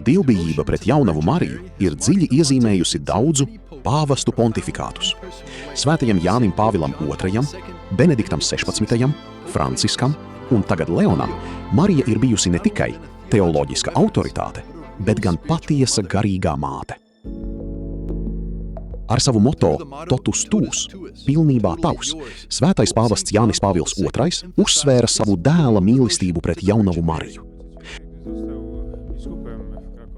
Dievbijība pret jaunavu Mariju ir dziļi iezīmējusi daudzu pāvestu pontifikātus. Svētajam Jānim Pāvilam II, Benediktam 16., Franciskam un tagad Leonam Marija ir bijusi ne tikai teoloģiska autoritāte, bet gan patiesa garīgā māte. Ar savu moto Totus tuus, pilnībā tavs, svētais pāvests Jānis Pāvils II uzsvēra savu dēla mīlestību pret jaunavu Mariju.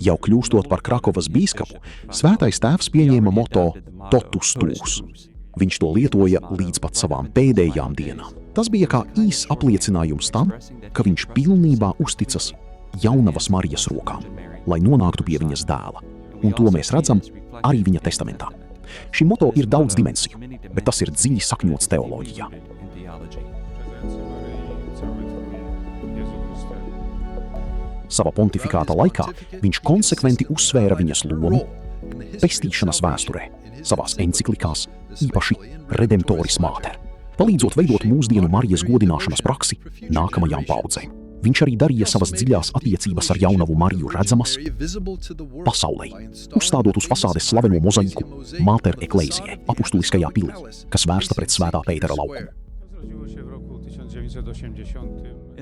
Jau kļūstot par Krakovas bīskapu, svētais tēvs pieņēma moto Totus tuus. Viņš to lietoja līdz pat savām pēdējām dienām. Tas bija kā īss apliecinājums tam, ka viņš pilnībā uzticas jaunavas Marijas rokām, lai nonāktu pie viņas dēla. Un to mēs redzam arī viņa testamentā. Šim moto ir daudz dimensiju, bet tas ir dziļi sakņots teoloģijā. Sava pontifikāta laikā viņš konsekventi uzsvēra viņas lomu pestīšanas vēsturē, savās enciklikās, īpaši Redemptoris Mater, palīdzot veidot mūsdienu Marijas godināšanas praksi nākamajām paudzēm. Viņš arī darīja savas dziļās attiecības ar jaunavu Mariju redzamas pasaulē, uzstādot uz fasādes slaveno mozaiku Mater Ecclesiae, apustuliskajā pilī, kas vērsta pret Svētā Pētera laukumu.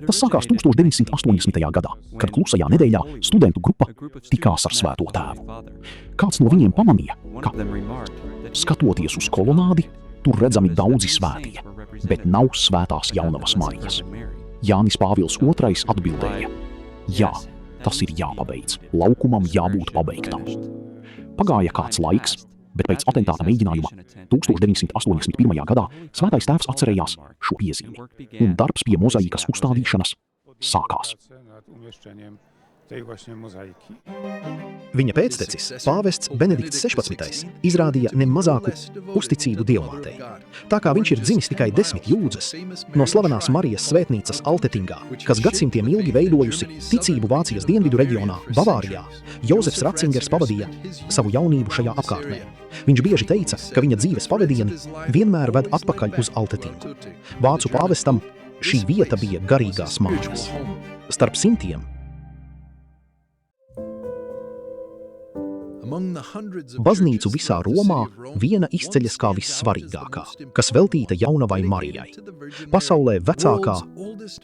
Tas sākās 1980. gadā, kad klusajā nedēļā studentu grupa tikās ar Svēto tēvu. Kāds no viņiem pamanīja, ka, skatoties uz kolonādi, tur redzami daudzi svētie, bet nav svētās jaunavas Marijas. Jānis Pāvils II atbildēja: jā, tas ir jāpabeidz, laukumam jābūt pabeigtam. Pagāja kāds laiks, bet pēc atentāta mēģinājuma 1981. gadā svētais tēvs atcerējās šo piezīmi, un darbs pie mozaikas uzstādīšanas sākās. Viņa pēctecis, pāvests Benedikts 16. izrādīja nemazāku uzticību Dievmātei. Tā kā viņš ir dzimis tikai 10 jūdzes no slavenās Marijas svētnīcas Altetingā, kas gadsimtiem ilgi veidojusi ticību Vācijas dienvidu reģionā Bavārijā, Jozefs Ratzingers pavadīja savu jaunību šajā apkārtnē. Viņš bieži teica, ka viņa dzīves pavadieni vienmēr ved atpakaļ uz Altetingu. Vācu pāvestam šī vieta bija garīgās mājas. Starp simtiem baznīcu visā Romā viena izceļas kā vissvarīgākā, kas veltīta jaunavai Marijai. Pasaulē vecākā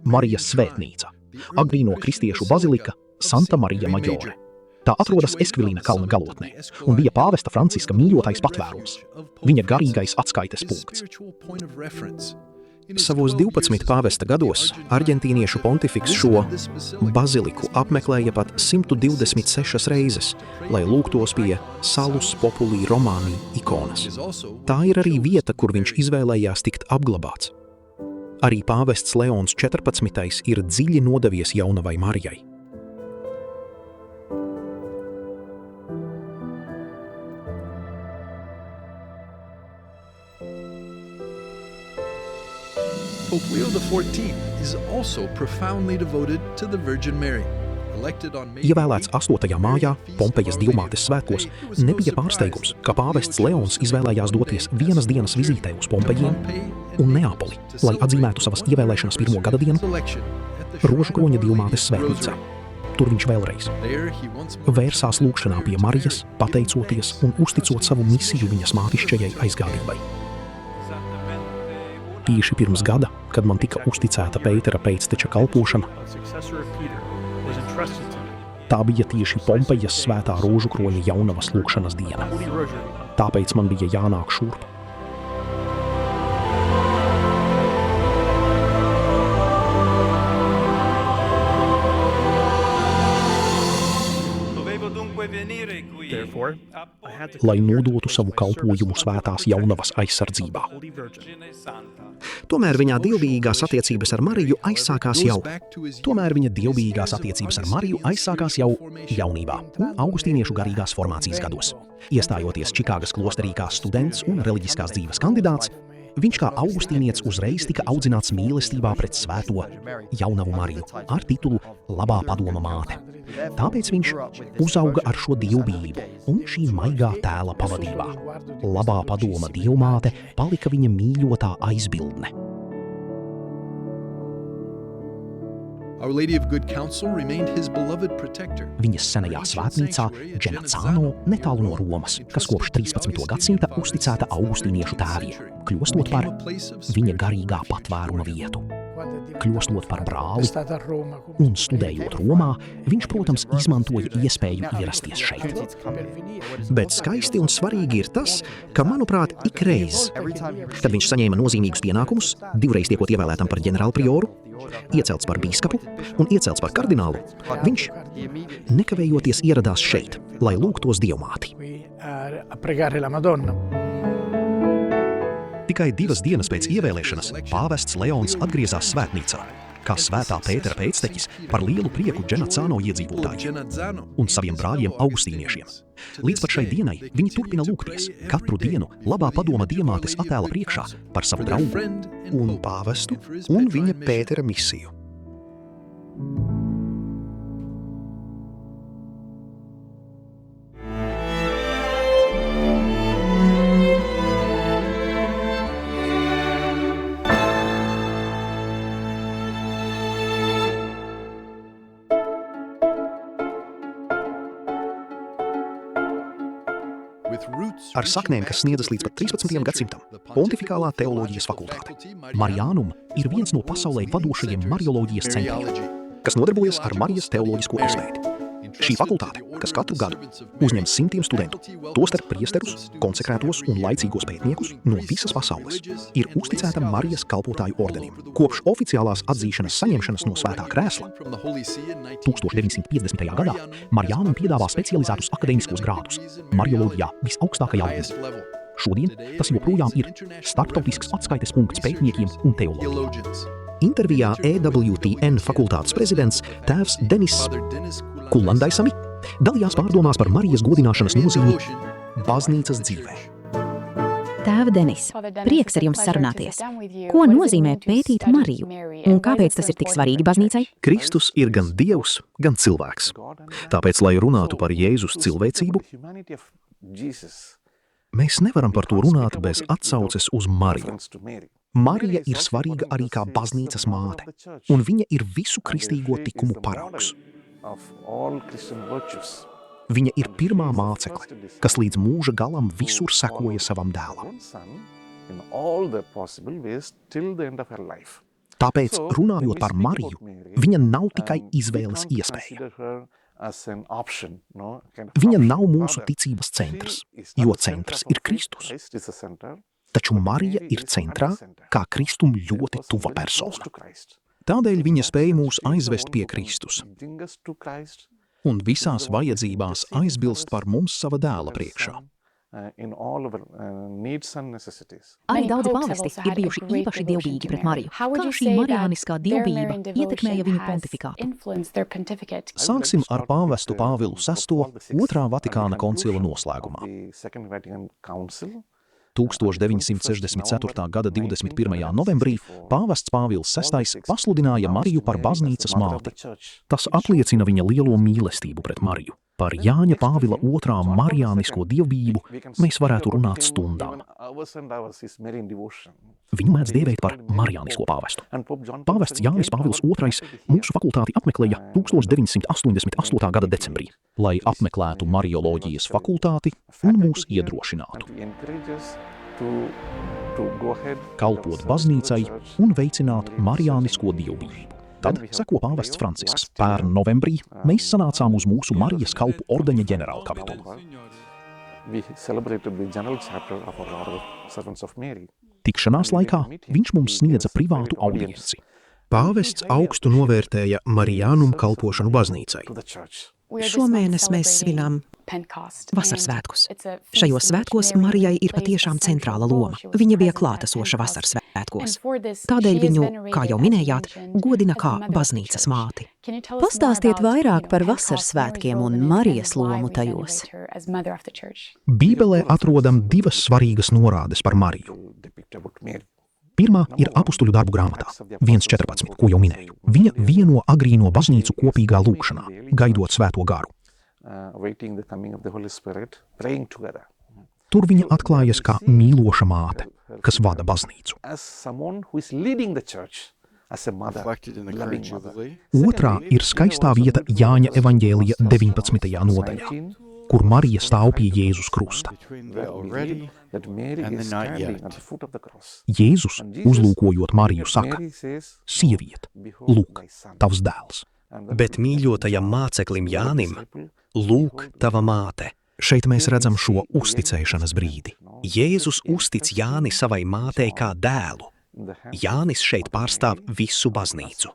Marijas svētnīca, agrīno kristiešu bazilika Santa Marija Majore. Tā atrodas Eskvilīna kalna galotnē un bija pāvesta Franciska mīļotais patvērums, viņa garīgais atskaites punkts. Savos 12 pāvesta gados argentīniešu pontifiks šo baziliku apmeklēja pat 126 reizes, lai lūgtos pie Salus Populi Romani ikonas. Tā ir arī vieta, kur viņš izvēlējās tikt apglabāts. Arī pāvests Leons 14. ir dziļi nodevies jaunavai Marijai. Pope Leo XIV is also profoundly devoted to the Virgin Mary. Ievēlēts 8. mājā Pompejas Dievmātes svētkos, nebija pārsteigums, ka pāvests Leons izvēlējās doties vienas dienas vizītē uz Pompejiem un Neapoli, lai atzīmētu savas ievēlēšanas pirmo gada dienu Rožukroņa Dievmātes svētnīcā. Tur viņš vēlreiz vērsās lūgšanā pie Marijas, pateicoties un uzticot savu misiju viņas mātišķajai aizgādībai. Tieši pirms gada, kad man tika uzticēta Pētera pēcteča kalpošana, tā bija tieši Pompejas svētā Rožukroņa jaunavas lūgšanas diena. Tāpēc man bija jānāk šurp. Lai nodotu savu kalpojumu svētās jaunavas aizsardzībā. Tomēr viņa dievbijīgās attiecības ar Mariju aizsākās jau jaunībā un augustīniešu garīgās formācijas gados. Iestājoties Čikāgas klosterī kā students un reliģiskās dzīves kandidāts, viņš kā augustīnietis uzreiz tika audzināts mīlestībā pret svēto jaunavu Mariju ar titulu Labā padoma māte. Tāpēc viņš uzauga ar šo dievbijību un šī maigā tēla pavadībā. Labā padoma dievmāte palika viņa mīļotā aizbildne. Our Lady of Good Counsel remained his beloved protector. Viņas senajā svētnīcā Dženacāno netālu no Romas, kas kopš 13. gadsimta uzticēta augustīniešu tēviem, kļūstot par viņa garīgā patvēruma vietu. Kļūstot par brāli un studējot Romā, viņš, protams, izmantoja iespēju ierasties šeit. Bet skaisti un svarīgi ir tas, ka, manuprāt, ikreiz, kad viņš saņēma nozīmīgus pienākumus, divreiz tiekot ievēlētam par ģenerālprioru, iecelts par bīskapu un iecelts par kardinālu, viņš nekavējoties ieradās šeit, lai lūgtos Dievmāti. Tikai 2 dienas pēc ievēlēšanas pāvests Leons atgriezās svētnīcā, kā svētā Pētera pēcteķis par lielu prieku Dženacāno iedzīvotājiem un saviem brāļiem augustīniešiem. Līdz pat šai dienai viņi turpina lūgties katru dienu labā padoma Dievmātes attēla priekšā par savu draugu un pāvestu un viņa Pētera misiju. Ar saknēm, kas sniedzas līdz pat 13. gadsimtam, Pontifikālā teoloģijas fakultāte Marianum ir viens no pasaulē vadošajiem marioloģijas centriem, kas nodarbojas ar Marijas teoloģisko izpēti. Šī fakultāte, kas katru gadu uzņem simtiem studentu, tostarp priesterus, konsekrētos un laicīgos pētniekus no visas pasaules, ir uzticēta Marijas kalpotāju ordenim. Kopš oficiālās atzīšanas saņemšanas no svētā krēsla 1950. gadā Marianum piedāvā specializētus akadēmiskos grādus marioloģijā visaugstākajā līmenī. Šodien tas joprojām ir starptautisks atskaites punkts pētniekiem un teologiem. Intervijā EWTN fakultātes prezidents tēvs Denis Kulandaisami dalījās pārdomās par Marijas godināšanas nozīmi baznīcas dzīvē. Tēva Denis, prieks ar jums sarunāties. Ko nozīmē pētīt Mariju un kāpēc tas ir tik svarīgi baznīcai? Kristus ir gan Dievs, gan cilvēks. Tāpēc, lai runātu par Jēzus cilvēcību, mēs nevaram par to runāt bez atsauces uz Mariju. Marija ir svarīga arī kā baznīcas māte, un viņa ir visu kristīgo tikumu paraugs. Viņa ir pirmā mācekle, kas līdz mūža galam visur sekoja savam dēlam. Tāpēc, runājot par Mariju, viņa nav tikai izvēles iespēja. Viņa nav mūsu ticības centrs, jo centrs ir Kristus. Taču Marija ir centrā, kā Kristum ļoti tuva persona. Tādēļ viņa spēja mūs aizvest pie Kristus un visās vajadzībās aizbilst par mums sava dēla priekšā. Arī daudzi pāvesti ir bijuši īpaši dievbijīgi pret Mariju. Kā šī marijāniskā dievbijība ietekmēja viņu pontifikātu? Sāksim ar pāvestu Pāvilu VI. Otrā Vatikāna koncila noslēgumā. 1964. gada 21. novembrī pāvests Pāvils VI. Pasludināja Mariju par baznīcas māti. Tas apliecina viņa lielo mīlestību pret Mariju. Par Jāņa Pāvila II marijānisko dievbijību mēs varētu runāt stundām. Viņu mēdz dēvēt par marijānisko pāvestu. Pāvests Jānis Pāvils II mūsu fakultāti apmeklēja 1988. gada decembrī, lai apmeklētu marioloģijas fakultāti un mūs iedrošinātu kalpot baznīcai un veicināt marijānisko dievbijību. Tad seko pāvests Francisks. Pērn novembrī mēs sanācām uz mūsu Marijas kalpu ordeņa ģenerālkapitulu. Tikšanās laikā viņš mums sniedza privātu audienci. Pāvests augstu novērtēja Marianum kalpošanu baznīcai. Šomēnes mēs svinām vasaras svētkus. Šajos svētkos Marijai ir patiešām centrāla loma. Viņa bija klātesoša vasaras svētkos. Tādēļ viņu, kā jau minējāt, godina kā baznīcas māti. Pastāstiet vairāk par vasaras svētkiem un Marijas lomu tajos. Bībelē atrodam 2 svarīgas norādes par Mariju. Pirmā ir apustuļu darbu grāmatā, 1.14, ko jau minēju. Viņa vieno agrīno baznīcu kopīgā lūgšanā, gaidot svēto garu. Tur viņa atklājas kā mīloša māte, kas vada baznīcu. reflected in the current jubilee. Otrā ir skaistā vieta Jāņa evaņģēlija 19. nodaļā, kur Marija stāv pie Jēzus krusta. Between the already and the not yet. Jēzus, uzlūkojot Mariju, saka: Sieviete, lūk, tavs dēls. Bet mīļotajam māceklim Jānim, lūk, tava māte. Šeit mēs redzam šo uzticēšanas brīdi. Jēzus uztic Jāni savai mātei kā dēlu. Jānis šeit pārstāv visu baznīcu.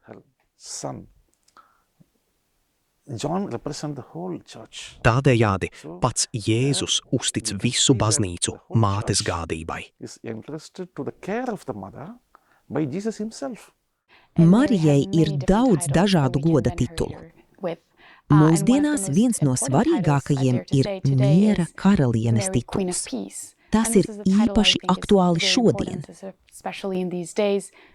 Tādējādi pats Jēzus uztic visu baznīcu mātes gādībai. Marijai ir daudz dažādu goda titulu. Mūsdienās viens no svarīgākajiem ir miera karalienes tituls. Tas ir īpaši aktuāli šodien,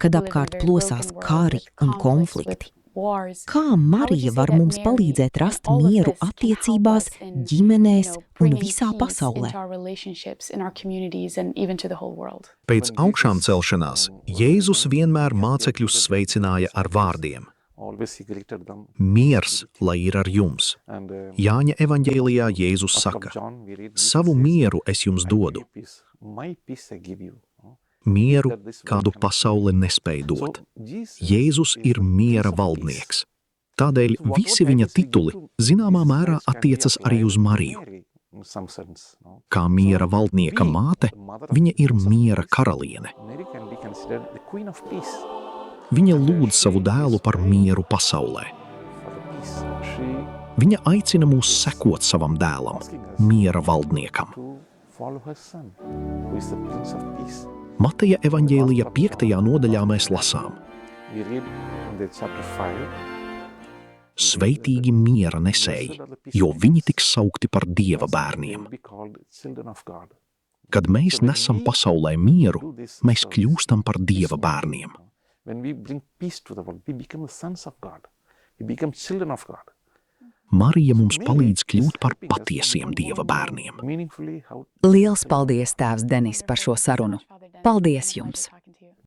kad apkārt plosās kari un konflikti. Kā Marija var mums palīdzēt rast mieru attiecībās, ģimenēs un visā pasaulē? Pēc augšām celšanās Jēzus vienmēr mācekļus sveicināja ar vārdiem: Miers, lai ir ar jums. Jāņa evaņģēlijā Jēzus saka: Savu mieru es jums dodu. Mieru, kādu pasaule nespēj dot. Jēzus ir miera valdnieks. Tādēļ visi viņa tituli zināmā mērā attiecas arī uz Mariju. Kā miera valdnieka māte, viņa ir miera karaliene. Viņa lūdz savu dēlu par mieru pasaulē. Viņa aicina mūs sekot savam dēlam, miera valdniekam. Mateja evaņģēlija 5. nodaļā mēs lasām: Sveitīgi miera nesēji, jo viņi tiks saukti par Dieva bērniem. Kad mēs nesam pasaulē mieru, mēs kļūstam par Dieva bērniem. Marija mums palīdz kļūt par patiesiem Dieva bērniem. Liels paldies, tēvs Denis, par šo sarunu. Paldies jums!